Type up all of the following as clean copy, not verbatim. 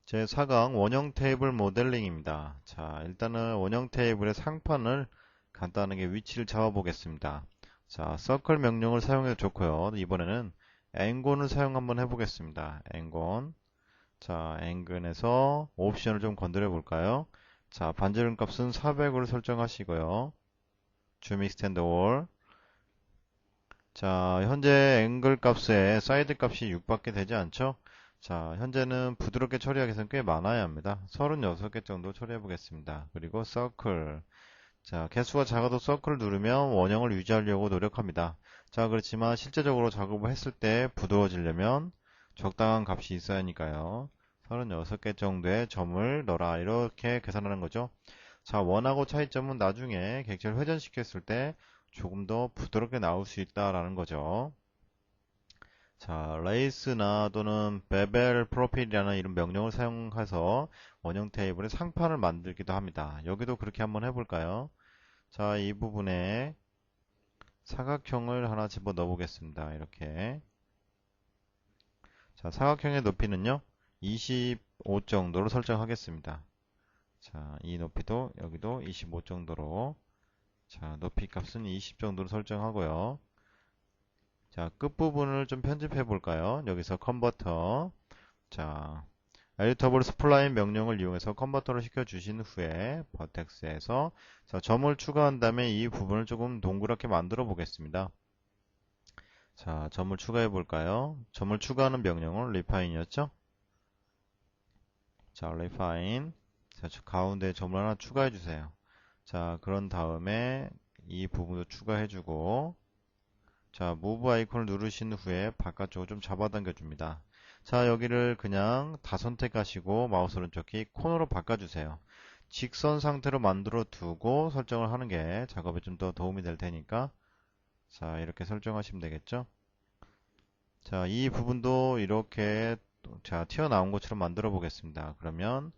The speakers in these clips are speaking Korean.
제4강 원형 테이블 모델링입니다. 자, 일단은 원형 테이블의 상판을 간단하게 위치를 잡아 보겠습니다. 자, 서클 명령을 사용해도 좋고요. 이번에는 ngon을 사용 한번 해보겠습니다. ngon. 자, ngon에서 옵션을 좀 건드려 볼까요? 자, 반지름 값은 400으로 설정하시고요. 줌 익스텐드 올. 자, 현재 앵글 값에 사이드 값이 6밖에 되지 않죠? 자, 현재는 부드럽게 처리하기 위해서는 꽤 많아야 합니다. 36개 정도 처리해 보겠습니다. 그리고 서클. 자, 개수가 작아도 서클을 누르면 원형을 유지하려고 노력합니다. 자, 그렇지만 실제적으로 작업을 했을 때 부드러워지려면 적당한 값이 있어야 하니까요. 36개 정도의 점을 넣어라. 이렇게 계산하는 거죠. 자, 원하고 차이점은 나중에 객체를 회전시켰을 때 조금 더 부드럽게 나올 수 있다라는 거죠. 자, 레이스나 또는 베벨 프로필이라는 이런 명령을 사용해서 원형 테이블의 상판을 만들기도 합니다. 여기도 그렇게 한번 해볼까요? 자, 이 부분에 사각형을 하나 집어 넣어 보겠습니다. 이렇게. 자, 사각형의 높이는요, 25 정도로 설정하겠습니다. 자, 이 높이도 여기도 25 정도로. 자, 높이 값은 20 정도로 설정하고요. 자, 끝부분을 좀 편집해 볼까요? 여기서 컨버터. 자, 에디터블 스플라인 명령을 이용해서 컨버터를 시켜 주신 후에 버텍스에서 자, 점을 추가한 다음에 이 부분을 조금 동그랗게 만들어 보겠습니다. 자, 점을 추가해 볼까요? 점을 추가하는 명령은 refine이었죠? 자, refine. 자, 가운데 점을 하나 추가해 주세요. 자, 그런 다음에 이 부분도 추가해 주고 자, move 아이콘을 누르신 후에 바깥쪽으로 좀 잡아당겨 줍니다. 자, 여기를 그냥 다 선택하시고 마우스 오른쪽 키 코너로 바꿔주세요. 직선 상태로 만들어 두고 설정을 하는 게 작업에 좀 더 도움이 될 테니까 자, 이렇게 설정하시면 되겠죠? 자, 이 부분도 이렇게 자, 튀어나온 것처럼 만들어 보겠습니다. 그러면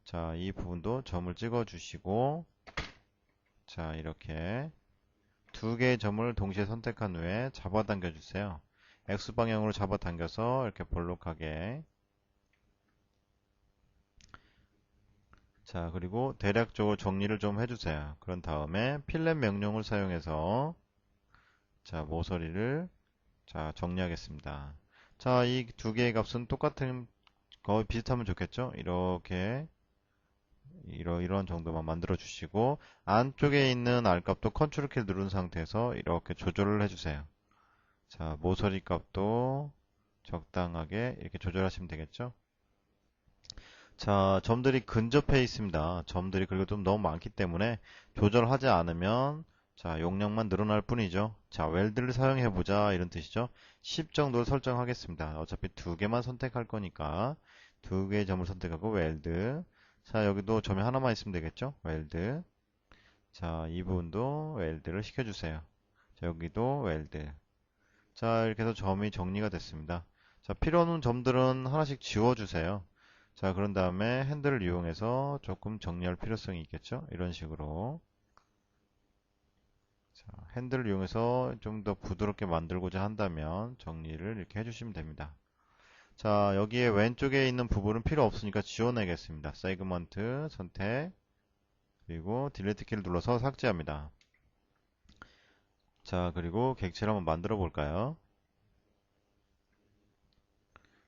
자, 이 부분도 점을 찍어 주시고 자, 이렇게 두 개의 점을 동시에 선택한 후에 잡아당겨 주세요. X방향으로 잡아당겨서 이렇게 볼록하게. 자, 그리고 대략적으로 정리를 좀 해주세요. 그런 다음에 필렛 명령을 사용해서 자, 모서리를 자, 정리하겠습니다. 자, 이 두 개의 값은 똑같은 거의 비슷하면 좋겠죠? 이렇게 이런 정도만 만들어 주시고 안쪽에 있는 R값도 컨트롤 키 누른 상태에서 이렇게 조절을 해주세요. 자, 모서리 값도 적당하게 이렇게 조절하시면 되겠죠? 자, 점들이 근접해 있습니다. 점들이 그리고 좀 너무 많기 때문에 조절하지 않으면 자, 용량만 늘어날 뿐이죠. 자, 웰드를 사용해 보자 이런 뜻이죠. 10 정도를 설정하겠습니다. 어차피 두 개만 선택할 거니까 두 개의 점을 선택하고 웰드. 자, 여기도 점이 하나만 있으면 되겠죠? 웰드. 자, 이 부분도 웰드를 시켜주세요. 자, 여기도 웰드. 자, 이렇게 해서 점이 정리가 됐습니다. 자, 필요 없는 점들은 하나씩 지워주세요. 자, 그런 다음에 핸들을 이용해서 조금 정리할 필요성이 있겠죠? 이런 식으로. 자, 핸들을 이용해서 좀 더 부드럽게 만들고자 한다면 정리를 이렇게 해주시면 됩니다. 자, 여기에 왼쪽에 있는 부분은 필요 없으니까 지워내겠습니다. 세그먼트 선택, 그리고 딜리트 키를 눌러서 삭제합니다. 자, 그리고 객체를 한번 만들어 볼까요?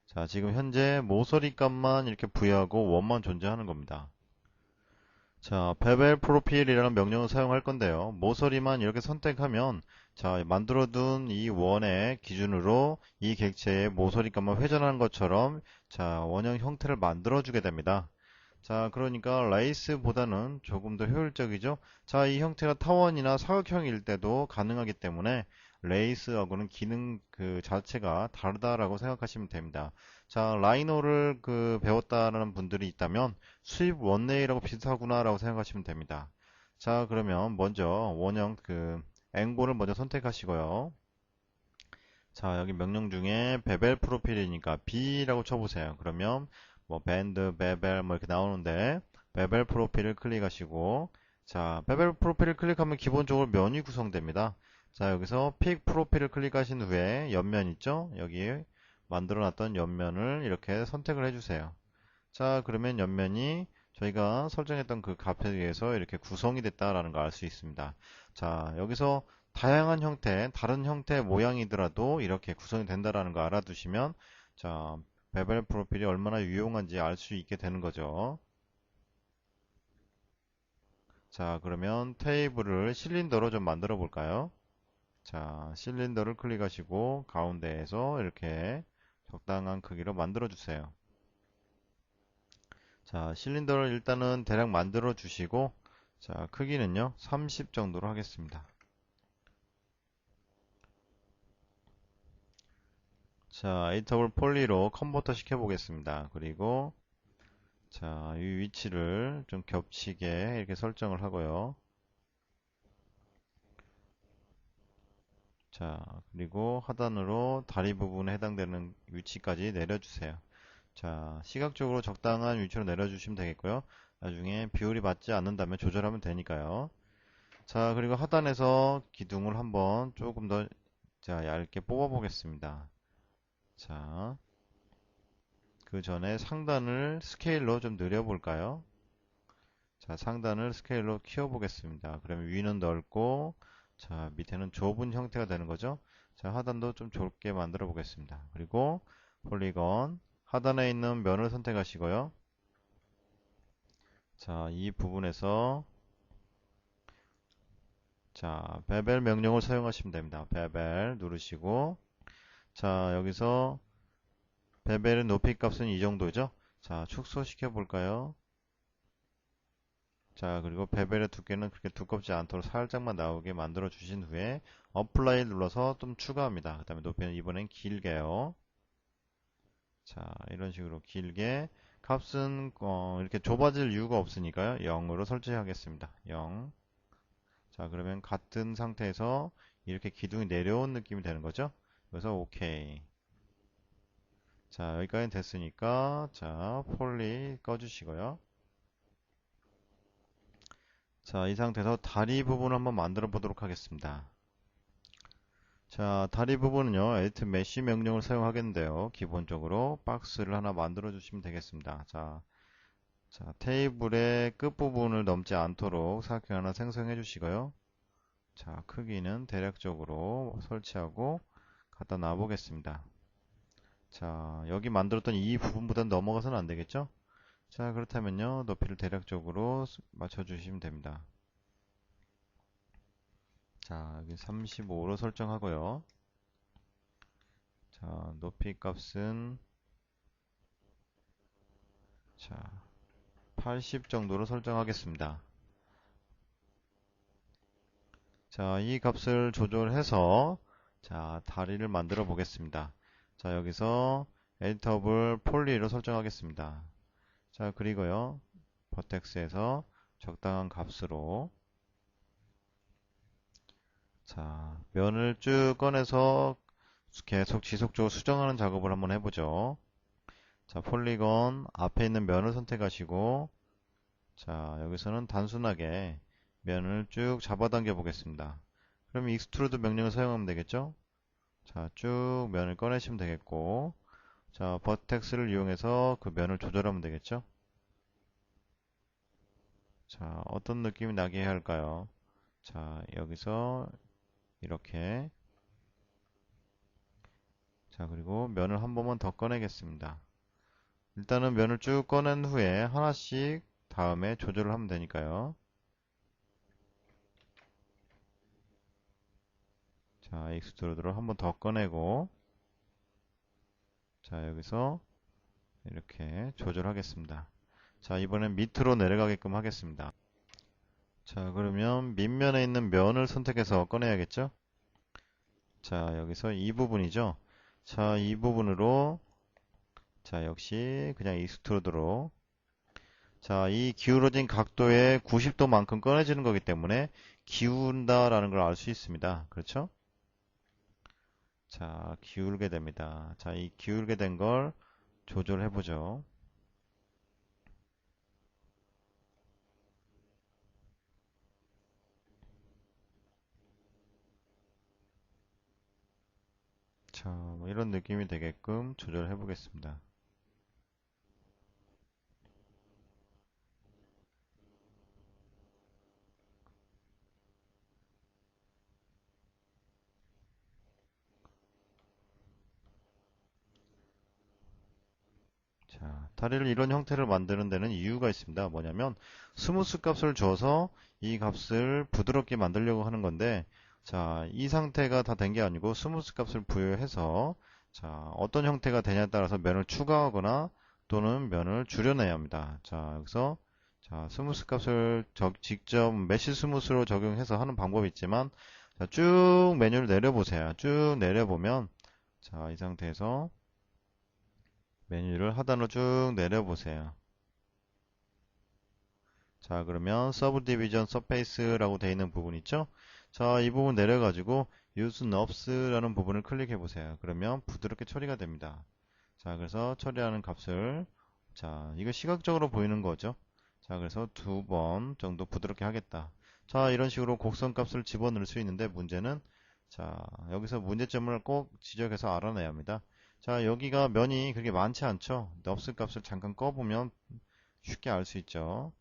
자, 지금 현재 모서리 값만 이렇게 부여하고 원만 존재하는 겁니다. 자, 베벨 프로필이라는 명령을 사용할 건데요. 모서리만 이렇게 선택하면 자, 만들어둔 이 원의 기준으로 이 객체의 모서리 값만 회전하는 것처럼 자, 원형 형태를 만들어주게 됩니다. 자, 그러니까 레이스보다는 조금 더 효율적이죠. 자, 이 형태가 타원이나 사각형일 때도 가능하기 때문에 레이스하고는 기능 그 자체가 다르다라고 생각하시면 됩니다. 자, 라이노를 배웠다는 분들이 있다면 수입 원레이라고 비슷하구나라고 생각하시면 됩니다. 자, 그러면 먼저 원형 앵고를 먼저 선택하시고요. 자, 여기 명령 중에 베벨 프로필이니까 B라고 쳐보세요. 그러면 뭐 밴드, 베벨 뭐 이렇게 나오는데 베벨 프로필을 클릭하시고 자, 베벨 프로필을 클릭하면 기본적으로 면이 구성됩니다. 자, 여기서 픽 프로필을 클릭하신 후에 옆면 있죠? 여기 만들어놨던 옆면을 이렇게 선택을 해주세요. 자, 그러면 옆면이 저희가 설정했던 그 값에 의해서 이렇게 구성이 됐다라는 걸 알 수 있습니다. 자, 여기서 다양한 형태, 다른 형태의 모양이더라도 이렇게 구성이 된다라는 거 알아두시면, 자, 베벨 프로필이 얼마나 유용한지 알 수 있게 되는 거죠. 자, 그러면 테이블을 실린더로 좀 만들어 볼까요? 자, 실린더를 클릭하시고 가운데에서 이렇게 적당한 크기로 만들어 주세요. 자, 실린더를 일단은 대략 만들어 주시고, 자, 크기는요, 30 정도로 하겠습니다. 자, 에디터블 폴리로 컨버터 시켜 보겠습니다. 그리고, 자, 이 위치를 좀 겹치게 이렇게 설정을 하고요. 자, 그리고 하단으로 다리 부분에 해당되는 위치까지 내려주세요. 자, 시각적으로 적당한 위치로 내려주시면 되겠고요. 나중에 비율이 맞지 않는다면 조절하면 되니까요. 자, 그리고 하단에서 기둥을 한번 조금 더, 자, 얇게 뽑아 보겠습니다. 자, 그 전에 상단을 스케일로 좀 늘려볼까요? 자, 상단을 스케일로 키워보겠습니다. 그러면 위는 넓고, 자, 밑에는 좁은 형태가 되는 거죠. 자, 하단도 좀 좁게 만들어 보겠습니다. 그리고 폴리건, 하단에 있는 면을 선택하시고요. 자, 이 부분에서, 자, 베벨 명령을 사용하시면 됩니다. 베벨 누르시고, 자, 여기서 베벨의 높이 값은 이 정도죠. 자, 축소시켜 볼까요? 자, 그리고 베벨의 두께는 그렇게 두껍지 않도록 살짝만 나오게 만들어 주신 후에 어플라이 눌러서 좀 추가합니다. 그 다음에 높이는 이번엔 길게요. 자, 이런 식으로 길게 값은 이렇게 좁아질 이유가 없으니까요. 0으로 설정하겠습니다. 0. 자, 그러면 같은 상태에서 이렇게 기둥이 내려온 느낌이 되는 거죠. 그래서 오케이. 자, 여기까지 됐으니까 자, 폴리 꺼주시고요. 자, 이 상태에서 다리 부분을 한번 만들어 보도록 하겠습니다. 자, 다리 부분은요, edit mesh 명령을 사용하겠는데요. 기본적으로 박스를 하나 만들어 주시면 되겠습니다. 자, 테이블의 끝부분을 넘지 않도록 사각형 하나 생성해 주시고요. 자, 크기는 대략적으로 설치하고 갖다 놔 보겠습니다. 자, 여기 만들었던 이 부분보다 넘어가서는 안 되겠죠? 자, 그렇다면요, 높이를 대략적으로 맞춰 주시면 됩니다. 자, 여기 35로 설정하고요. 자, 높이 값은 자, 80 정도로 설정하겠습니다. 자, 이 값을 조절해서 자, 다리를 만들어 보겠습니다. 자, 여기서 에디터블 폴리로 설정하겠습니다. 자, 그리고요. 버텍스에서 적당한 값으로 자, 면을 쭉 꺼내서 계속 지속적으로 수정하는 작업을 한번 해보죠. 자, 폴리건 앞에 있는 면을 선택하시고 자, 여기서는 단순하게 면을 쭉 잡아당겨 보겠습니다. 그럼 익스트루드 명령을 사용하면 되겠죠? 자, 쭉 면을 꺼내시면 되겠고, 자, 버텍스를 이용해서 그 면을 조절하면 되겠죠? 자, 어떤 느낌이 나게 해야 할까요? 자, 여기서 이렇게, 자, 그리고 면을 한 번만 더 꺼내겠습니다. 일단은 면을 쭉 꺼낸 후에 하나씩 다음에 조절을 하면 되니까요. 자, 익스트루드를 한 번 더 꺼내고, 자, 여기서 이렇게 조절하겠습니다. 자, 이번엔 밑으로 내려가게끔 하겠습니다. 자, 그러면 밑면에 있는 면을 선택해서 꺼내야겠죠? 자, 여기서 이 부분이죠? 자, 이 부분으로 자, 역시 그냥 익스트루드로 자, 이 기울어진 각도의 90도만큼 꺼내지는 거기 때문에 기운다라는 걸 알 수 있습니다. 그렇죠? 자, 기울게 됩니다. 자, 이 기울게 된 걸 조절해 보죠. 자, 뭐 이런 느낌이 되게끔 조절해 보겠습니다. 자, 다리를 이런 형태를 만드는 데는 이유가 있습니다. 뭐냐면 스무스 값을 줘서 이 값을 부드럽게 만들려고 하는 건데, 자, 이 상태가 다 된 게 아니고 스무스 값을 부여해서 자, 어떤 형태가 되냐에 따라서 면을 추가하거나 또는 면을 줄여내야 합니다. 자, 여기서 자, 스무스 값을 직접 메쉬 스무스로 적용해서 하는 방법이 있지만, 자, 쭉 메뉴를 내려보세요. 쭉 내려보면 자, 이 상태에서 메뉴를 하단으로 쭉 내려보세요. 자, 그러면 서브디비전 서페이스라고 되어 있는 부분 있죠? 자, 이 부분 내려가지고 Use Knobs라는 부분을 클릭해 보세요. 그러면 부드럽게 처리가 됩니다. 자, 그래서 처리하는 값을 자, 이거 시각적으로 보이는 거죠. 자, 그래서 2번 정도 부드럽게 하겠다. 자, 이런 식으로 곡선 값을 집어넣을 수 있는데 문제는 자, 여기서 문제점을 꼭 지적해서 알아내야 합니다. 자, 여기가 면이 그렇게 많지 않죠? 넙스 값을 잠깐 꺼보면 쉽게 알 수 있죠.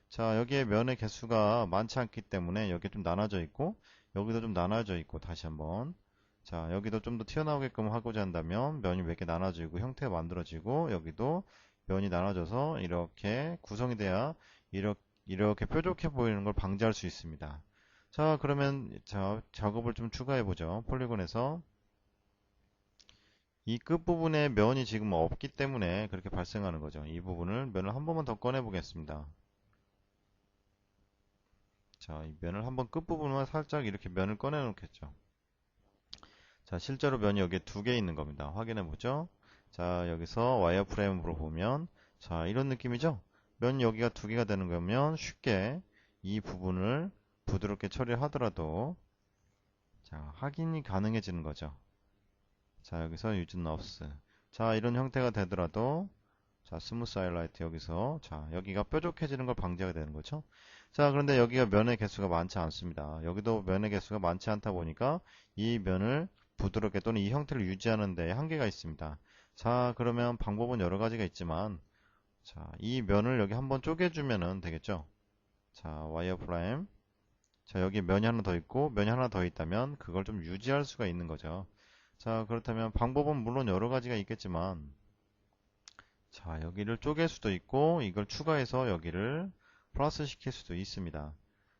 자, 여기에 면의 개수가 많지 않기 때문에 여기 좀 나눠져 있고 여기도 좀 나눠져 있고 다시 한번 자, 여기도 좀 더 튀어나오게끔 하고자 한다면 면이 몇 개 나눠지고 형태가 만들어지고 여기도 면이 나눠져서 이렇게 구성이 돼야 이렇게 뾰족해 보이는 걸 방지할 수 있습니다. 자, 그러면 자, 작업을 좀 추가해 보죠. 폴리곤에서 이 끝부분에 면이 지금 없기 때문에 그렇게 발생하는 거죠. 이 부분을 면을 한 번만 더 꺼내 보겠습니다. 자, 이 면을 한번 끝부분만 살짝 이렇게 면을 꺼내 놓겠죠. 자, 실제로 면이 여기에 두 개 있는 겁니다. 확인해 보죠. 자, 여기서 와이어프레임으로 보면 자, 이런 느낌이죠. 면 여기가 두 개가 되는 거면 쉽게 이 부분을 부드럽게 처리하더라도 자, 확인이 가능해지는 거죠. 자, 여기서 유즈 넙스 자, 이런 형태가 되더라도 자, 스무스 하이라이트 여기서 자, 여기가 뾰족해지는 걸 방지하게 되는 거죠. 자, 그런데 여기가 면의 개수가 많지 않습니다. 여기도 면의 개수가 많지 않다 보니까 이 면을 부드럽게 또는 이 형태를 유지하는 데 한계가 있습니다. 자, 그러면 방법은 여러 가지가 있지만 자, 이 면을 여기 한번 쪼개주면 되겠죠. 자, 와이어프레임 자, 여기 면이 하나 더 있고 면이 하나 더 있다면 그걸 좀 유지할 수가 있는 거죠. 자, 그렇다면 방법은 물론 여러 가지가 있겠지만 자, 여기를 쪼갤 수도 있고 이걸 추가해서 여기를 플러스 시킬 수도 있습니다.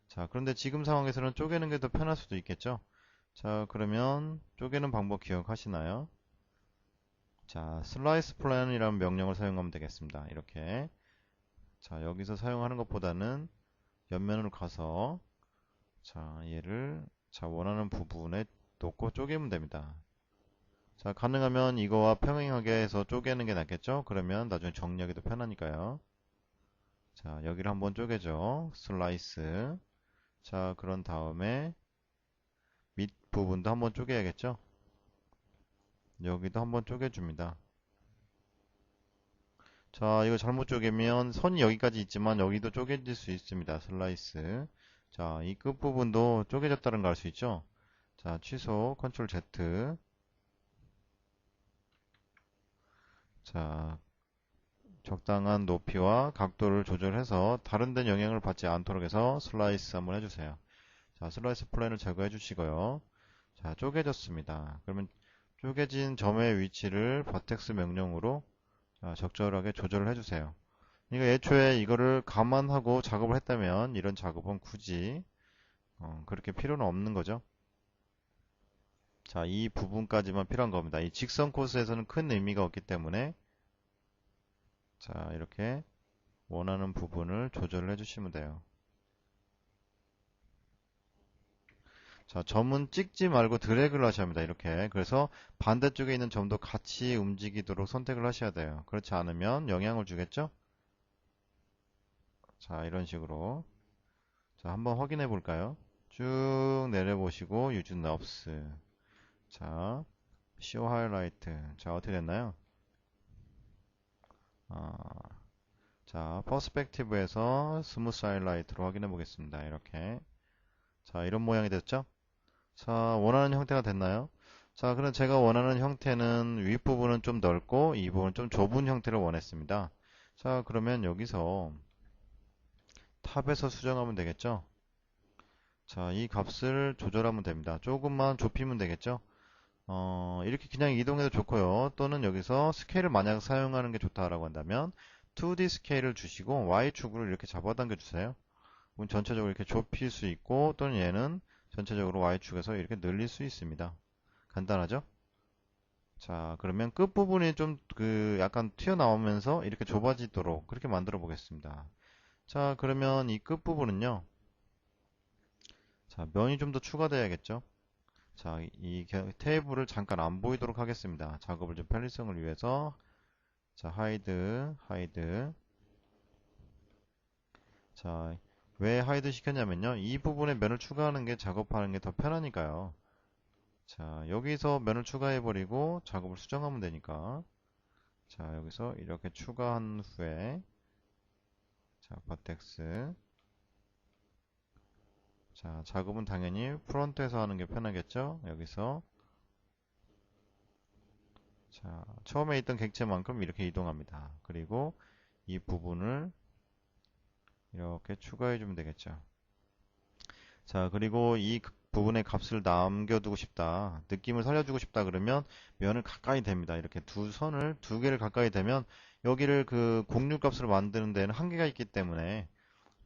자, 그런데 지금 상황에서는 쪼개는 게 더 편할 수도 있겠죠. 자, 그러면 쪼개는 방법 기억하시나요? 자, 슬라이스 플랜이라는 명령을 사용하면 되겠습니다. 이렇게 자, 여기서 사용하는 것보다는 옆면으로 가서 자, 얘를 자, 원하는 부분에 놓고 쪼개면 됩니다. 자, 가능하면 이거와 평행하게 해서 쪼개는 게 낫겠죠? 그러면 나중에 정리하기도 편하니까요. 자, 여기를 한번 쪼개죠. 슬라이스. 자, 그런 다음에 밑 부분도 한번 쪼개야겠죠? 여기도 한번 쪼개줍니다. 자, 이거 잘못 쪼개면 선이 여기까지 있지만 여기도 쪼개질 수 있습니다. 슬라이스. 자, 이 끝부분도 쪼개졌다는 걸 알 수 있죠? 자, 취소, 컨트롤 Z. 자, 적당한 높이와 각도를 조절해서 다른 데는 영향을 받지 않도록 해서 슬라이스 한번 해주세요. 자, 슬라이스 플랜을 제거해 주시고요. 자, 쪼개졌습니다. 그러면 쪼개진 점의 위치를 버텍스 명령으로 적절하게 조절을 해주세요. 그러니까 애초에 이거를 감안하고 작업을 했다면 이런 작업은 굳이 그렇게 필요는 없는 거죠. 자, 이 부분까지만 필요한 겁니다. 이 직선 코스에서는 큰 의미가 없기 때문에 자, 이렇게 원하는 부분을 조절을 해주시면 돼요. 자, 점은 찍지 말고 드래그를 하셔야 합니다. 이렇게. 그래서 반대쪽에 있는 점도 같이 움직이도록 선택을 하셔야 돼요. 그렇지 않으면 영향을 주겠죠? 자, 이런 식으로. 자, 한번 확인해 볼까요? 쭉 내려보시고, 유즈 넙스. 자, 쇼 하이라이트. 자, 어떻게 됐나요? 아, 자, 퍼스펙티브에서 스무스 하이라이트로 확인해 보겠습니다. 이렇게. 자, 이런 모양이 됐죠? 자, 원하는 형태가 됐나요? 자, 그럼 제가 원하는 형태는 윗부분은 좀 넓고 이 부분은 좀 좁은 형태를 원했습니다. 자, 그러면 여기서 탑에서 수정하면 되겠죠? 자, 이 값을 조절하면 됩니다. 조금만 좁히면 되겠죠? 이렇게 그냥 이동해도 좋고요. 또는 여기서 스케일을 만약 사용하는 게 좋다라고 한다면 2D 스케일을 주시고 Y축으로 이렇게 잡아당겨 주세요. 그럼 전체적으로 이렇게 좁힐 수 있고 또는 얘는 전체적으로 Y축에서 이렇게 늘릴 수 있습니다. 간단하죠? 자, 그러면 끝부분이 좀 약간 튀어나오면서 이렇게 좁아지도록 그렇게 만들어 보겠습니다. 자, 그러면 이 끝부분은요. 자, 면이 좀 더 추가돼야겠죠? 자, 이 테이블을 잠깐 안 보이도록 하겠습니다. 작업을 좀 편리성을 위해서. 자, 하이드. 자, 왜 하이드 시켰냐면요. 이 부분에 면을 추가하는 게 작업하는 게 더 편하니까요. 자, 여기서 면을 추가해버리고 작업을 수정하면 되니까. 자, 여기서 이렇게 추가한 후에, 자, 버텍스. 자, 작업은 당연히 프론트에서 하는 게 편하겠죠? 여기서. 자, 처음에 있던 객체만큼 이렇게 이동합니다. 그리고 이 부분을 이렇게 추가해 주면 되겠죠. 자, 그리고 이 부분의 값을 남겨두고 싶다. 느낌을 살려주고 싶다 그러면 면을 가까이 됩니다. 이렇게 두 선을 두 개를 가까이 대면 여기를 그 공률 값으로 만드는 데는 한계가 있기 때문에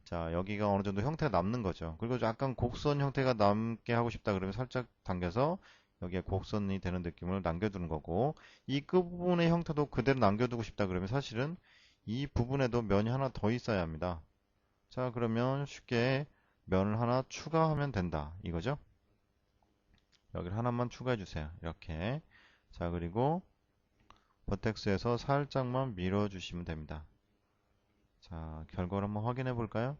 자, 여기가 어느 정도 형태가 남는 거죠. 그리고 약간 곡선 형태가 남게 하고 싶다 그러면 살짝 당겨서 여기에 곡선이 되는 느낌을 남겨두는 거고 이 끝부분의 형태도 그대로 남겨두고 싶다 그러면 사실은 이 부분에도 면이 하나 더 있어야 합니다. 자, 그러면 쉽게 면을 하나 추가하면 된다. 이거죠? 여기를 하나만 추가해 주세요. 이렇게. 자, 그리고 버텍스에서 살짝만 밀어 주시면 됩니다. 자, 결과를 한번 확인해 볼까요?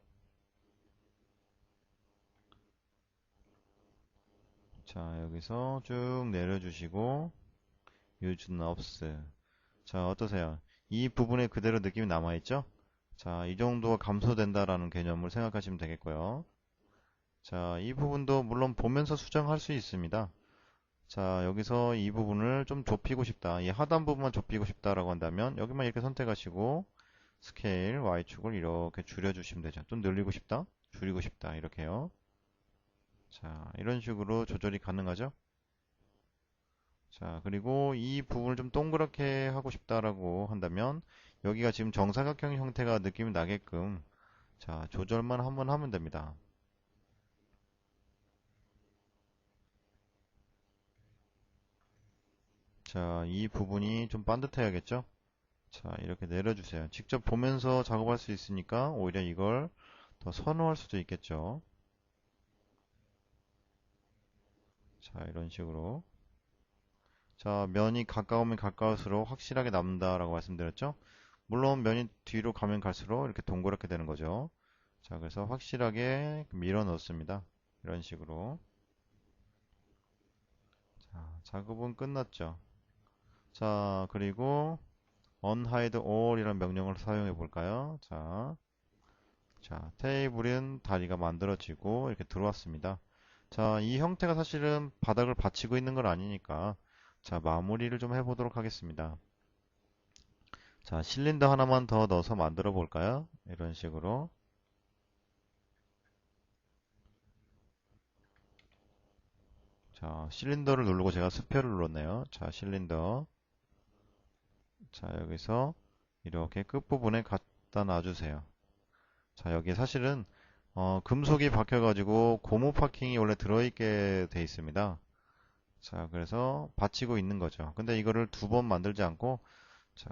자, 여기서 쭉 내려주시고 use knobs. 자, 어떠세요? 이 부분에 그대로 느낌이 남아있죠? 자, 이 정도가 감소된다라는 개념을 생각하시면 되겠고요. 자, 이 부분도 물론 보면서 수정할 수 있습니다. 자, 여기서 이 부분을 좀 좁히고 싶다. 이 하단 부분만 좁히고 싶다라고 한다면 여기만 이렇게 선택하시고 스케일 Y축을 이렇게 줄여주시면 되죠. 좀 늘리고 싶다, 줄이고 싶다 이렇게요. 자, 이런 식으로 조절이 가능하죠. 자, 그리고 이 부분을 좀 동그랗게 하고 싶다라고 한다면 여기가 지금 정사각형 형태가 느낌이 나게끔 자, 조절만 한번 하면 됩니다. 자, 이 부분이 좀 반듯해야겠죠? 자, 이렇게 내려주세요. 직접 보면서 작업할 수 있으니까 오히려 이걸 더 선호할 수도 있겠죠. 자, 이런 식으로. 자, 면이 가까우면 가까울수록 확실하게 남는다라고 말씀드렸죠? 물론 면이 뒤로 가면 갈수록 이렇게 동그랗게 되는 거죠. 자, 그래서 확실하게 밀어 넣습니다. 이런 식으로. 자, 작업은 끝났죠. 자, 그리고 unhide all 이라는 명령을 사용해 볼까요? 자, 테이블은 다리가 만들어지고 이렇게 들어왔습니다. 자, 이 형태가 사실은 바닥을 받치고 있는 건 아니니까 자, 마무리를 좀 해보도록 하겠습니다. 자, 실린더 하나만 더 넣어서 만들어 볼까요? 이런 식으로. 자, 실린더를 누르고 제가 스페어를 눌렀네요. 자, 실린더. 자, 여기서 이렇게 끝부분에 갖다 놔주세요. 자, 여기 사실은 금속이 박혀가지고 고무 파킹이 원래 들어있게 돼 있습니다. 자, 그래서 받치고 있는 거죠. 근데 이거를 두 번 만들지 않고 자,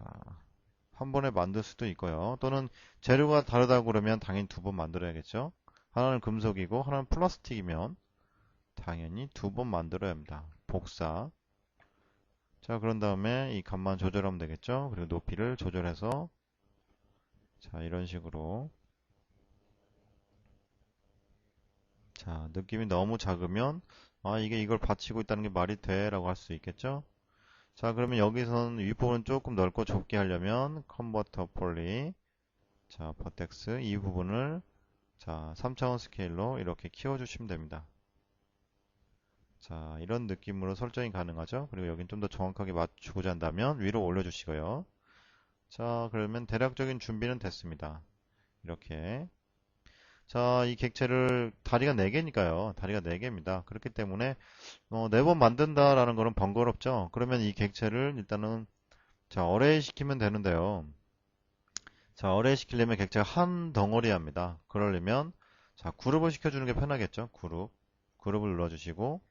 한 번에 만들 수도 있고요. 또는 재료가 다르다고 그러면 당연히 두 번 만들어야겠죠. 하나는 금속이고 하나는 플라스틱이면 당연히 두 번 만들어야 합니다. 복사. 자, 그런 다음에 이 값만 조절하면 되겠죠. 그리고 높이를 조절해서 자, 이런 식으로 자, 느낌이 너무 작으면 아, 이게 이걸 받치고 있다는 게 말이 돼? 라고 할 수 있겠죠. 자, 그러면 여기서는 윗부분은 조금 넓고 좁게 하려면 컨버터 폴리 자, 버텍스 이 부분을 자, 3차원 스케일로 이렇게 키워주시면 됩니다. 자, 이런 느낌으로 설정이 가능하죠. 그리고 여긴 좀 더 정확하게 맞추고자 한다면 위로 올려주시고요. 자, 그러면 대략적인 준비는 됐습니다. 이렇게. 자, 이 객체를 다리가 4개니까요. 다리가 4개입니다. 그렇기 때문에 4번 만든다라는 거는 번거롭죠. 그러면 이 객체를 일단은 자, 어레이 시키면 되는데요. 자, 어레이 시키려면 객체가 한 덩어리합니다. 그러려면 자, 그룹을 시켜주는 게 편하겠죠. 그룹을 눌러주시고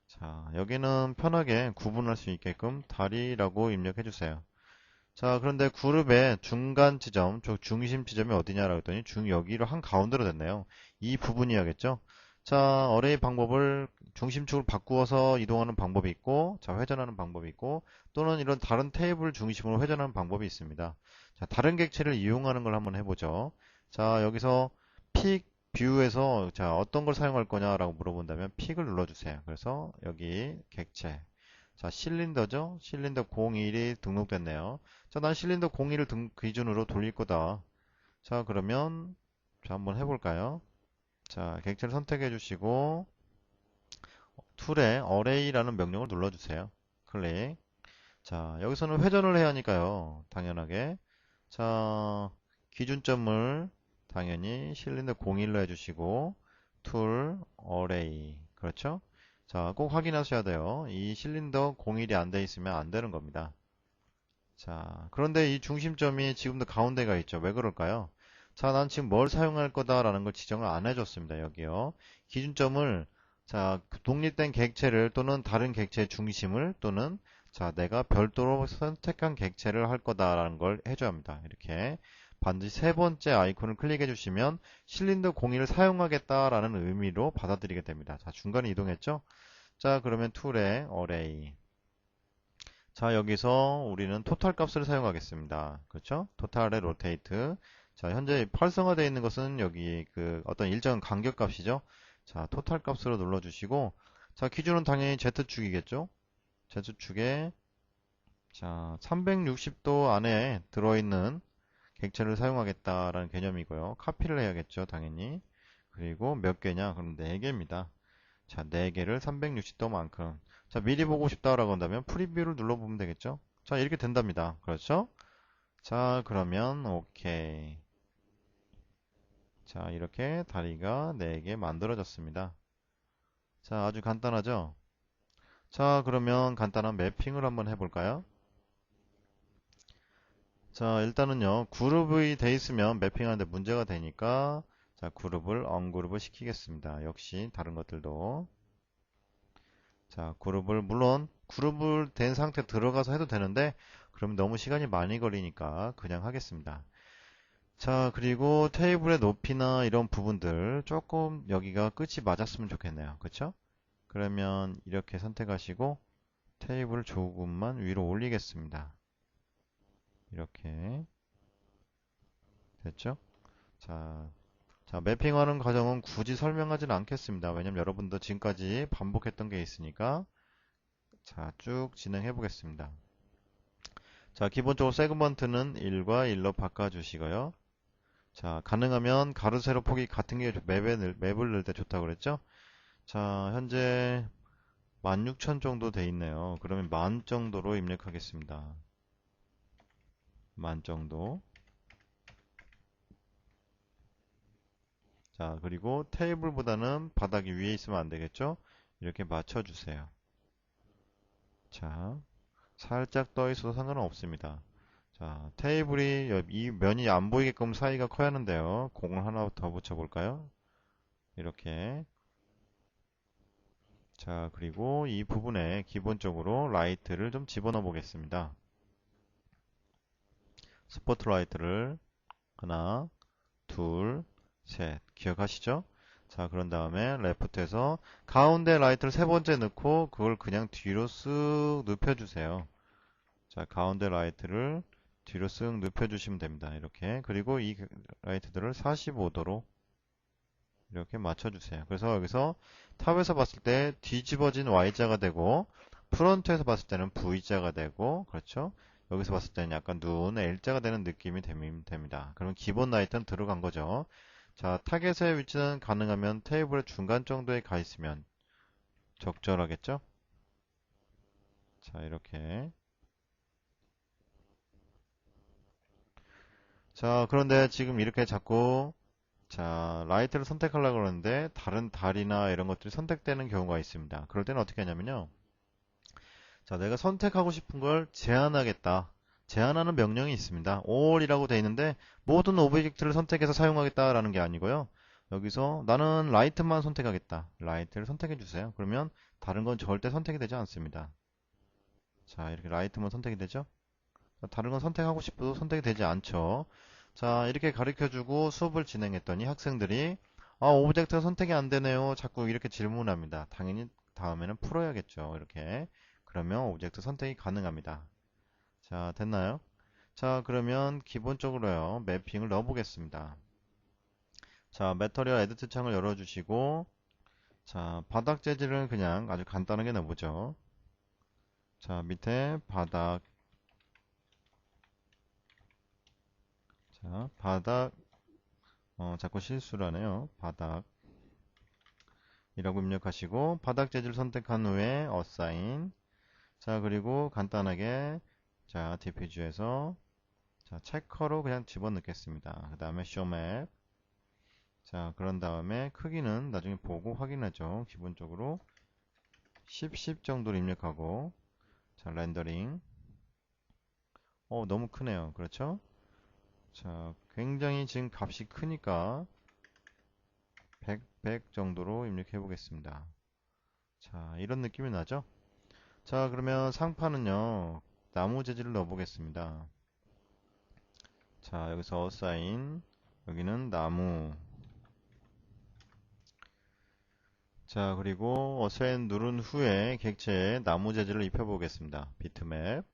자, 여기는 편하게 구분할 수 있게끔 다리라고 입력해 주세요. 자, 그런데 그룹의 중간 지점, 저 중심 지점이 어디냐라고 했더니 여기로 한 가운데로 됐네요. 이 부분이야겠죠? 자, 어레이 방법을 중심축을 바꾸어서 이동하는 방법이 있고, 자, 회전하는 방법이 있고, 또는 이런 다른 테이블 중심으로 회전하는 방법이 있습니다. 자, 다른 객체를 이용하는 걸 한번 해보죠. 자, 여기서 픽 뷰에서 자, 어떤 걸 사용할 거냐라고 물어본다면 픽을 눌러주세요. 그래서 여기 객체. 자, 실린더죠? 실린더 01이 등록됐네요. 자, 난 실린더 01을 기준으로 돌릴 거다. 자, 그러면 자, 한번 해볼까요? 자, 객체를 선택해 주시고 툴에 array라는 명령을 눌러주세요. 클릭. 자, 여기서는 회전을 해야 하니까요. 당연하게. 자, 기준점을 당연히 실린더 01로 해주시고 툴 array. 그렇죠? 자, 꼭 확인하셔야 돼요. 이 실린더 01이 안 돼 있으면 안 되는 겁니다. 자, 그런데 이 중심점이 지금도 가운데가 있죠. 왜 그럴까요? 자, 난 지금 뭘 사용할 거다라는 걸 지정을 안 해줬습니다. 여기요. 기준점을, 자, 독립된 객체를 또는 다른 객체의 중심을 또는, 자, 내가 별도로 선택한 객체를 할 거다라는 걸 해줘야 합니다. 이렇게. 반드시 세 번째 아이콘을 클릭해 주시면 실린더 01을 사용하겠다라는 의미로 받아들이게 됩니다. 자, 중간에 이동했죠? 자, 그러면 툴에 array. 자, 여기서 우리는 토탈 값을 사용하겠습니다. 그렇죠? 토탈의 로테이트. 자, 현재 활성화되어 있는 것은 여기 그 어떤 일정 간격 값이죠. 자, 토탈 값으로 눌러주시고, 자, 기준은 당연히 Z축이겠죠? Z축에, 자, 360도 안에 들어있는 객체를 사용하겠다라는 개념이고요. 카피를 해야겠죠, 당연히. 그리고 몇 개냐? 그럼 4개입니다. 자, 4개를 360도만큼. 자, 미리 보고 싶다라고 한다면 프리뷰를 눌러보면 되겠죠? 자, 이렇게 된답니다. 그렇죠? 자, 그러면 오케이. 자, 이렇게 다리가 4개 만들어졌습니다. 자, 아주 간단하죠? 자, 그러면 간단한 매핑을 한번 해볼까요? 자, 일단은요, 그룹이 돼 있으면 매핑하는데 문제가 되니까 자, 그룹을 언그룹을 시키겠습니다. 역시 다른 것들도 자, 물론 그룹을 된 상태 들어가서 해도 되는데, 그럼 너무 시간이 많이 걸리니까 그냥 하겠습니다. 자, 그리고 테이블의 높이나 이런 부분들 조금 여기가 끝이 맞았으면 좋겠네요. 그쵸? 그러면 이렇게 선택하시고 테이블을 조금만 위로 올리겠습니다. 이렇게 됐죠? 자, 자, 매핑하는 과정은 굳이 설명하지는 않겠습니다. 왜냐면 여러분도 지금까지 반복했던 게 있으니까 자, 쭉 진행해 보겠습니다. 자, 기본적으로 세그먼트는 1과 1로 바꿔주시고요. 자, 가능하면 가로, 세로 폭이 같은 게 맵을 넣을 때 좋다고 그랬죠? 자, 현재 16,000 정도 돼 있네요. 그러면 10,000 정도로 입력하겠습니다. 10,000 정도. 자, 그리고 테이블보다는 바닥이 위에 있으면 안 되겠죠? 이렇게 맞춰주세요. 자, 살짝 떠 있어도 상관은 없습니다. 자, 테이블이 이 면이 안 보이게끔 사이가 커야 하는데요. 공을 하나 더 붙여볼까요? 이렇게. 자, 그리고 이 부분에 기본적으로 라이트를 좀 집어넣어 보겠습니다. 스포트라이트를 하나, 둘, 셋. 기억하시죠? 자, 그런 다음에 레프트에서 가운데 라이트를 세 번째 넣고 그걸 그냥 뒤로 쓱 눕혀주세요. 자, 가운데 라이트를 뒤로 쓱 눕혀주시면 됩니다. 이렇게. 그리고 이 라이트들을 45도로 이렇게 맞춰주세요. 그래서 여기서 탑에서 봤을 때 뒤집어진 Y자가 되고 프론트에서 봤을 때는 V자가 되고 그렇죠? 여기서 봤을 때는 약간 누운 L자가 되는 느낌이 됩니다. 그러면 기본 라이트는 들어간 거죠. 자, 타겟의 위치는 가능하면 테이블의 중간 정도에 가 있으면 적절하겠죠? 자, 이렇게. 자, 그런데 지금 이렇게 자꾸 자, 라이트를 선택하려고 그러는데 다른 달이나 이런 것들이 선택되는 경우가 있습니다. 그럴 때는 어떻게 하냐면요. 자, 내가 선택하고 싶은 걸 제한하겠다. 제한하는 명령이 있습니다. all이라고 되어 있는데 모든 오브젝트를 선택해서 사용하겠다라는 게 아니고요. 여기서 나는 라이트만 선택하겠다. 라이트를 선택해 주세요. 그러면 다른 건 절대 선택이 되지 않습니다. 자, 이렇게 라이트만 선택이 되죠? 자, 다른 건 선택하고 싶어도 선택이 되지 않죠. 자, 이렇게 가르쳐주고 수업을 진행했더니 학생들이 오브젝트가 선택이 안 되네요. 자꾸 이렇게 질문합니다. 당연히 다음에는 풀어야겠죠. 이렇게. 그러면 오브젝트 선택이 가능합니다. 자, 됐나요? 자, 그러면 기본적으로요. 매핑을 넣어보겠습니다. 자, 매터리얼 에디트 창을 열어주시고 자, 바닥 재질은 그냥 아주 간단하게 넣어보죠. 자, 밑에 바닥 자, 바닥 자꾸 실수를 하네요. 바닥 이라고 입력하시고 바닥 재질 선택한 후에 어사인 자 그리고 간단하게 자 디퓨즈에서 자 체커로 그냥 집어넣겠습니다. 그 다음에 쇼맵 자 그런 다음에 크기는 나중에 보고 확인하죠. 기본적으로 10 정도로 입력하고 자 렌더링 너무 크네요. 그렇죠? 자 굉장히 지금 값이 크니까 100 정도로 입력해 보겠습니다. 자 이런 느낌이 나죠? 자, 그러면 상판은요, 나무 재질을 넣어보겠습니다. 자, 여기서 어사인, 여기는 나무. 자, 그리고 어사인 누른 후에 객체에 나무 재질을 입혀보겠습니다. 비트맵.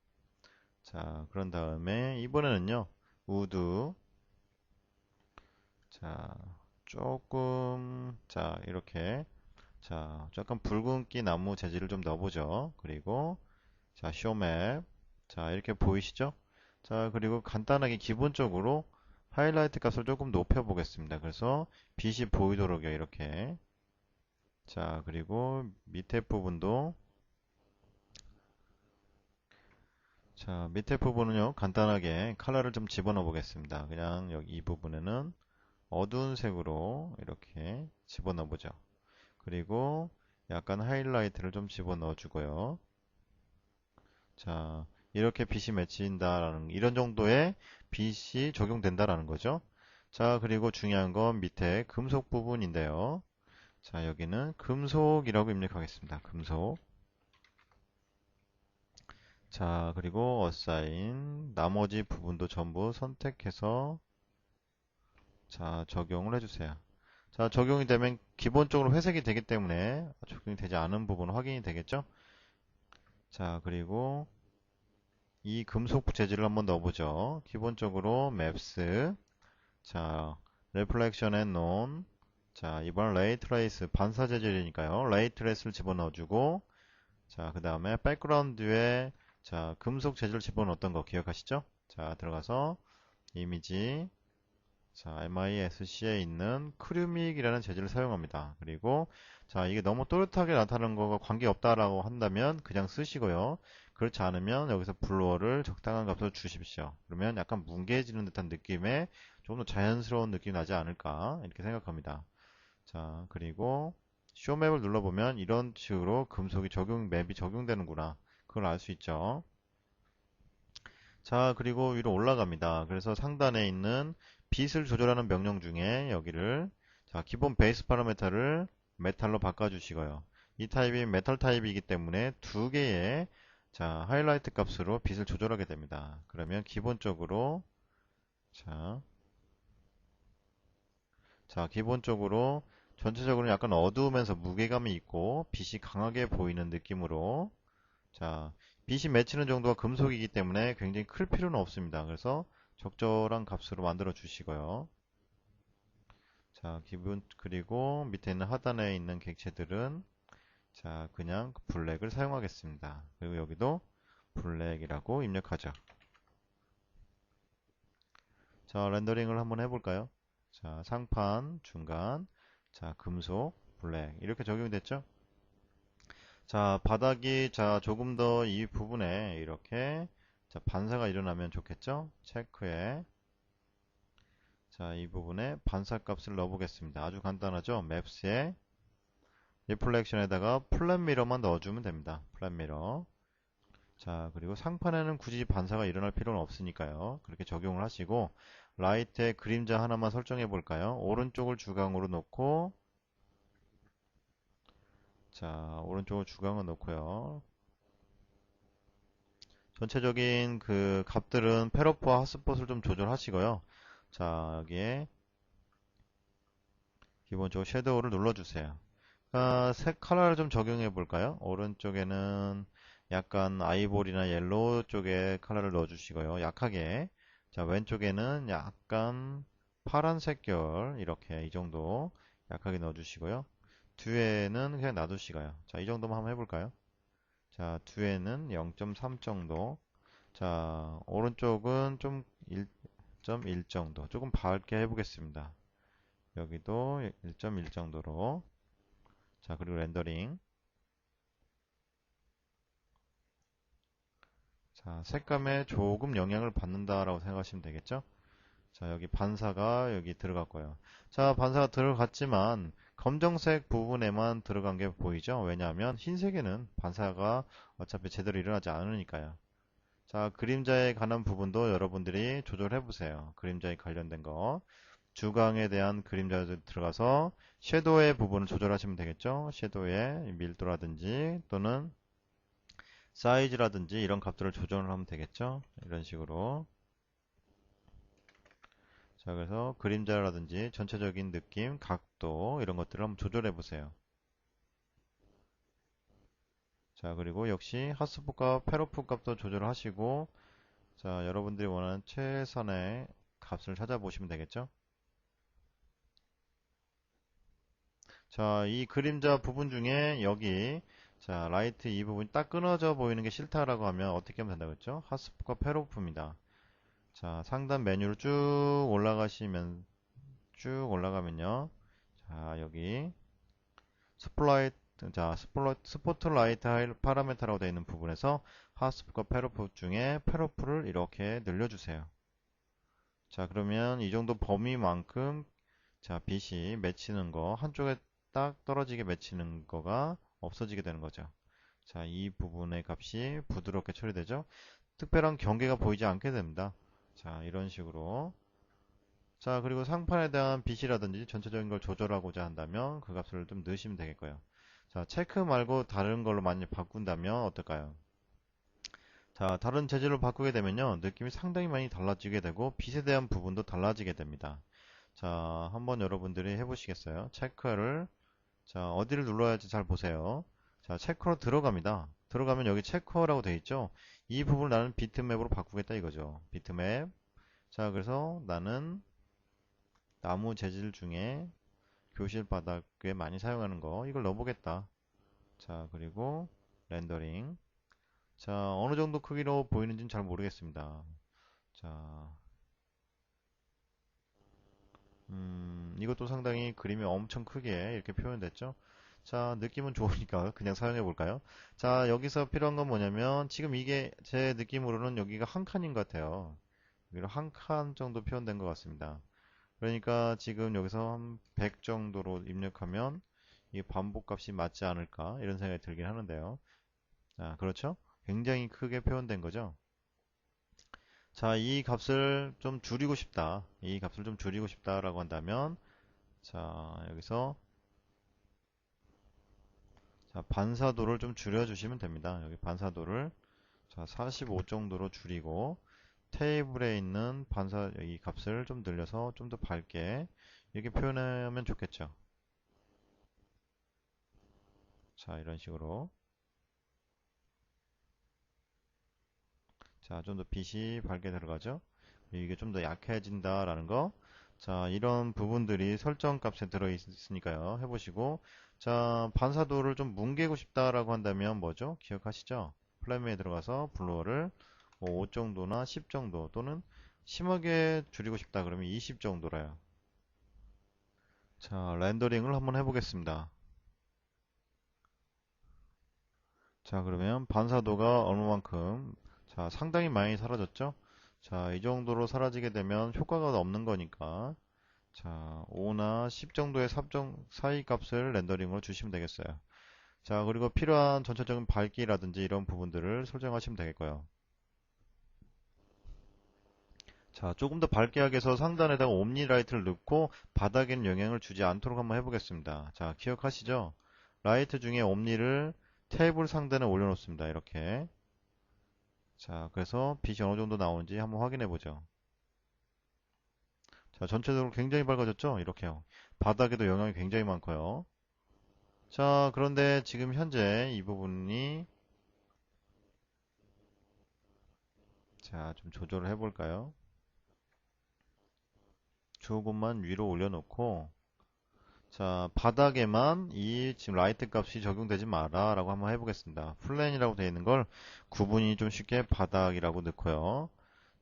자, 그런 다음에 이번에는요, 우드. 자, 조금, 자, 이렇게. 자, 약간 붉은기 나무 재질을 좀 넣어보죠. 그리고, 자, 쇼맵. 자, 이렇게 보이시죠? 자, 그리고 간단하게 기본적으로 하이라이트 값을 조금 높여 보겠습니다. 그래서 빛이 보이도록요, 이렇게. 자, 그리고 밑에 부분도 자, 밑에 부분은요, 간단하게 컬러를 좀 집어넣어 보겠습니다. 그냥 여기 이 부분에는 어두운 색으로 이렇게 집어넣어 보죠. 그리고 약간 하이라이트를 좀 집어넣어 주고요. 자, 이렇게 빛이 맺힌다라는 이런 정도의 빛이 적용된다라는 거죠. 자, 그리고 중요한 건 밑에 금속 부분인데요. 자, 여기는 금속이라고 입력하겠습니다. 금속. 자, 그리고 어사인 나머지 부분도 전부 선택해서 자, 적용을 해주세요. 자, 적용이 되면 기본적으로 회색이 되기 때문에 적용이 되지 않은 부분은 확인이 되겠죠? 자, 그리고 이 금속 재질을 한번 넣어보죠. 기본적으로 맵스 자, reflection and known. 자, 이번 ray trace 반사 재질이니까요. ray trace를 집어넣어주고, 자, 그 다음에 백그라운드에 자, 금속 재질 집어넣었던 거 기억하시죠? 자, 들어가서 이미지, 자, MISC에 있는 크루믹이라는 재질을 사용합니다. 그리고 자, 이게 너무 또렷하게 나타나는 거가 관계없다라고 한다면 그냥 쓰시고요. 그렇지 않으면 여기서 블로어를 적당한 값으로 주십시오. 그러면 약간 뭉개지는 듯한 느낌의 조금 더 자연스러운 느낌이 나지 않을까 이렇게 생각합니다. 자, 그리고 쇼맵을 눌러보면 이런 식으로 금속이 맵이 적용되는구나. 그걸 알 수 있죠. 자, 그리고 위로 올라갑니다. 그래서 상단에 있는 빛을 조절하는 명령 중에 여기를 자, 기본 베이스 파라메터를 메탈로 바꿔주시고요. 이 타입이 메탈 타입이기 때문에 두 개의 자, 하이라이트 값으로 빛을 조절하게 됩니다. 그러면 기본적으로 자, 기본적으로 전체적으로 약간 어두우면서 무게감이 있고 빛이 강하게 보이는 느낌으로 자, 빛이 맺히는 정도가 금속이기 때문에 굉장히 클 필요는 없습니다. 그래서 적절한 값으로 만들어 주시고요. 자, 그리고 밑에 있는 하단에 있는 객체들은 자, 그냥 블랙을 사용하겠습니다. 그리고 여기도 블랙이라고 입력하죠. 자, 렌더링을 한번 해볼까요? 자, 상판, 중간, 자, 금속, 블랙 이렇게 적용이 됐죠? 자, 바닥이 자 조금 더 이 부분에 이렇게 자 반사가 일어나면 좋겠죠? 체크에 자, 이 부분에 반사값을 넣어보겠습니다. 아주 간단하죠? 맵스에 리플렉션에다가 플랫 미러만 넣어주면 됩니다. 플랫 미러. 자, 그리고 상판에는 굳이 반사가 일어날 필요는 없으니까요. 그렇게 적용을 하시고 라이트의 그림자 하나만 설정해 볼까요? 오른쪽을 주강으로 놓고, 자, 오른쪽을 주강을 놓고요. 전체적인 그 값들은 패러프와 핫스폿을 좀 조절하시고요. 자, 여기에 기본적으로 섀도우를 눌러주세요. 색 컬러를 좀 적용해 볼까요? 오른쪽에는 약간 아이보리나 옐로우 쪽에 컬러를 넣어주시고요. 약하게. 자, 왼쪽에는 약간 파란색 결, 이렇게 이 정도 약하게 넣어주시고요. 뒤에는 그냥 놔두시고요. 자, 이 정도만 한번 해볼까요? 자, 뒤에는 0.3 정도. 자, 오른쪽은 좀 1.1 정도. 조금 밝게 해보겠습니다. 여기도 1.1 정도로. 자, 그리고 렌더링. 자, 색감에 조금 영향을 받는다라고 생각하시면 되겠죠? 자, 여기 반사가 여기 들어갔고요. 자, 반사가 들어갔지만 검정색 부분에만 들어간 게 보이죠? 왜냐하면 흰색에는 반사가 어차피 제대로 일어나지 않으니까요. 자, 그림자에 관한 부분도 여러분들이 조절해 보세요. 그림자에 관련된 거. 주광에 대한 그림자 들어가서 섀도우의 부분을 조절하시면 되겠죠? 섀도우의 밀도라든지 또는 사이즈라든지 이런 값들을 조정을 하면 되겠죠? 이런 식으로. 자, 그래서 그림자라든지 전체적인 느낌, 각도 이런 것들을 한번 조절해 보세요. 자, 그리고 역시 핫스폿과 페로프 값도 조절하시고, 자, 여러분들이 원하는 최선의 값을 찾아보시면 되겠죠? 자, 이 그림자 부분 중에 여기, 자, 라이트 이 부분이 딱 끊어져 보이는 게 싫다라고 하면 어떻게 하면 된다고 했죠? 핫스폿과 페로프입니다. 자, 상단 메뉴로 쭉 올라가시면, 쭉 올라가면요. 자, 여기 스플라이트, 자, 스포트라이트 하이 파라메터라고 되어 있는 부분에서 핫스폿과 페로프 중에 페로프를 이렇게 늘려주세요. 자, 그러면 이 정도 범위만큼, 자, 빛이 맺히는 거, 한쪽에 딱 떨어지게 맺히는 거가 없어지게 되는 거죠. 자, 이 부분의 값이 부드럽게 처리되죠. 특별한 경계가 보이지 않게 됩니다. 자, 이런 식으로. 자, 그리고 상판에 대한 빛이라든지 전체적인 걸 조절하고자 한다면 그 값을 좀 넣으시면 되겠고요. 자, 체크 말고 다른 걸로 많이 바꾼다면 어떨까요? 자, 다른 재질로 바꾸게 되면요. 느낌이 상당히 많이 달라지게 되고 빛에 대한 부분도 달라지게 됩니다. 자, 한번 여러분들이 해보시겠어요? 체크를, 자, 어디를 눌러야지 잘 보세요. 자, 체크로 들어갑니다. 들어가면 여기 체크라고 되어 있죠? 이 부분을 나는 비트맵으로 바꾸겠다 이거죠. 비트맵. 자, 그래서 나는 나무 재질 중에 교실 바닥에 많이 사용하는 거 이걸 넣어보겠다. 자, 그리고 렌더링. 자, 어느 정도 크기로 보이는지는 잘 모르겠습니다. 자, 이것도 상당히 그림이 엄청 크게 이렇게 표현됐죠? 자, 느낌은 좋으니까 그냥 사용해 볼까요? 자, 여기서 필요한 건 뭐냐면 지금 이게 제 느낌으로는 여기가 한 칸인 것 같아요. 여기로 한 칸 정도 표현된 것 같습니다. 그러니까 지금 여기서 한 100 정도로 입력하면 이 반복값이 맞지 않을까 이런 생각이 들긴 하는데요. 자, 그렇죠? 굉장히 크게 표현된 거죠. 자, 이 값을 좀 줄이고 싶다. 이 값을 좀 줄이고 싶다라고 한다면, 자, 여기서, 자, 반사도를 좀 줄여주시면 됩니다. 여기 반사도를, 자, 45 정도로 줄이고, 테이블에 있는 반사, 이 값을 좀 늘려서 좀 더 밝게, 이렇게 표현하면 좋겠죠. 자, 이런 식으로. 자, 좀 더 빛이 밝게 들어가죠. 이게 좀 더 약해진다라는 거. 자, 이런 부분들이 설정 값에 들어있으니까요. 해보시고. 자, 반사도를 좀 뭉개고 싶다라고 한다면 뭐죠? 기억하시죠? 플랫메에 들어가서 블루어를 뭐 5 정도나 10 정도 또는 심하게 줄이고 싶다 그러면 20 정도라요. 자, 렌더링을 한번 해보겠습니다. 자, 그러면 반사도가 어느 만큼, 자, 상당히 많이 사라졌죠? 자, 이 정도로 사라지게 되면 효과가 없는 거니까 자, 5나 10 정도의 사이 값을 렌더링으로 주시면 되겠어요. 자, 그리고 필요한 전체적인 밝기라든지 이런 부분들을 설정하시면 되겠고요. 자, 조금 더 밝게 하기 위해서 상단에다가 옴니라이트를 넣고 바닥에는 영향을 주지 않도록 한번 해보겠습니다. 자, 기억하시죠? 라이트 중에 옴니를 테이블 상단에 올려놓습니다. 이렇게. 자, 그래서 빛이 어느 정도 나오는지 한번 확인해 보죠. 자, 전체적으로 굉장히 밝아졌죠? 이렇게요. 바닥에도 영향이 굉장히 많고요. 자, 그런데 지금 현재 이 부분이 자, 좀 조절을 해볼까요? 조금만 위로 올려놓고 자, 바닥에만 이 지금 라이트 값이 적용되지 마라 라고 한번 해보겠습니다. 플랜이라고 되어 있는 걸 구분이 좀 쉽게 바닥이라고 넣고요.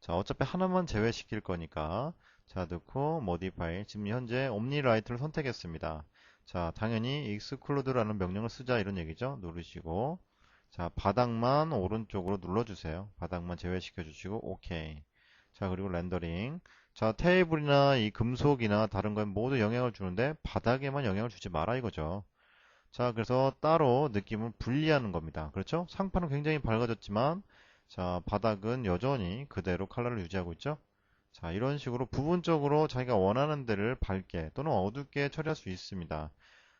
자, 어차피 하나만 제외시킬 거니까 자, 넣고 modify 지금 현재 옴니 라이트를 선택했습니다. 자, 당연히 exclude라는 명령을 쓰자 이런 얘기죠. 누르시고 자, 바닥만 오른쪽으로 눌러주세요. 바닥만 제외시켜 주시고 오케이. 자, 그리고 렌더링. 자, 테이블이나 이 금속이나 다른 건 모두 영향을 주는데 바닥에만 영향을 주지 마라 이거죠. 자, 그래서 따로 느낌을 분리하는 겁니다. 그렇죠? 상판은 굉장히 밝아졌지만 자, 바닥은 여전히 그대로 컬러를 유지하고 있죠. 자, 이런 식으로 부분적으로 자기가 원하는 데를 밝게 또는 어둡게 처리할 수 있습니다.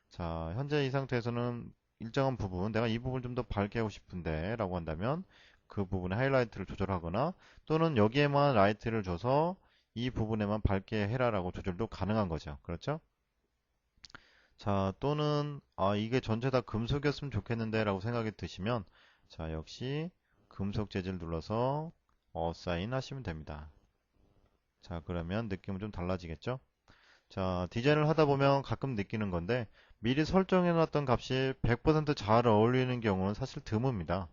자, 현재 이 상태에서는 일정한 부분, 내가 이 부분을 좀 더 밝게 하고 싶은데 라고 한다면 그 부분에 하이라이트를 조절하거나 또는 여기에만 라이트를 줘서 이 부분에만 밝게 해라라고 조절도 가능한 거죠. 그렇죠? 자, 또는 이게 전체 다 금속이었으면 좋겠는데 라고 생각이 드시면 자, 역시 금속 재질 눌러서 어사인 하시면 됩니다. 자, 그러면 느낌은 좀 달라지겠죠? 자, 디자인을 하다 보면 가끔 느끼는 건데 미리 설정해 놨던 값이 100% 잘 어울리는 경우는 사실 드뭅니다.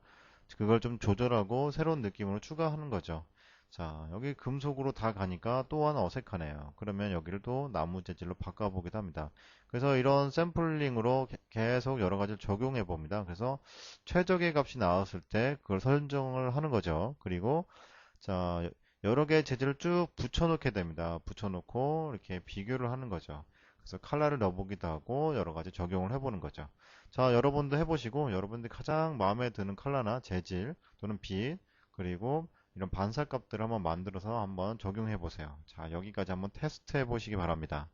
그걸 좀 조절하고 새로운 느낌으로 추가하는 거죠. 자, 여기 금속으로 다 가니까 또한 어색하네요. 그러면 여기를 또 나무 재질로 바꿔보기도 합니다. 그래서 이런 샘플링으로 계속 여러 가지를 적용해 봅니다. 그래서 최적의 값이 나왔을 때 그걸 설정을 하는 거죠. 그리고 자, 여러 개의 재질을 쭉 붙여놓게 됩니다. 붙여놓고 이렇게 비교를 하는 거죠. 그래서 컬러를 넣어보기도 하고 여러 가지 적용을 해보는 거죠. 자, 여러분도 해보시고 여러분들이 가장 마음에 드는 컬러나 재질 또는 빛 그리고 이런 반사값들을 한번 만들어서 한번 적용해 보세요. 자, 여기까지 한번 테스트 해 보시기 바랍니다.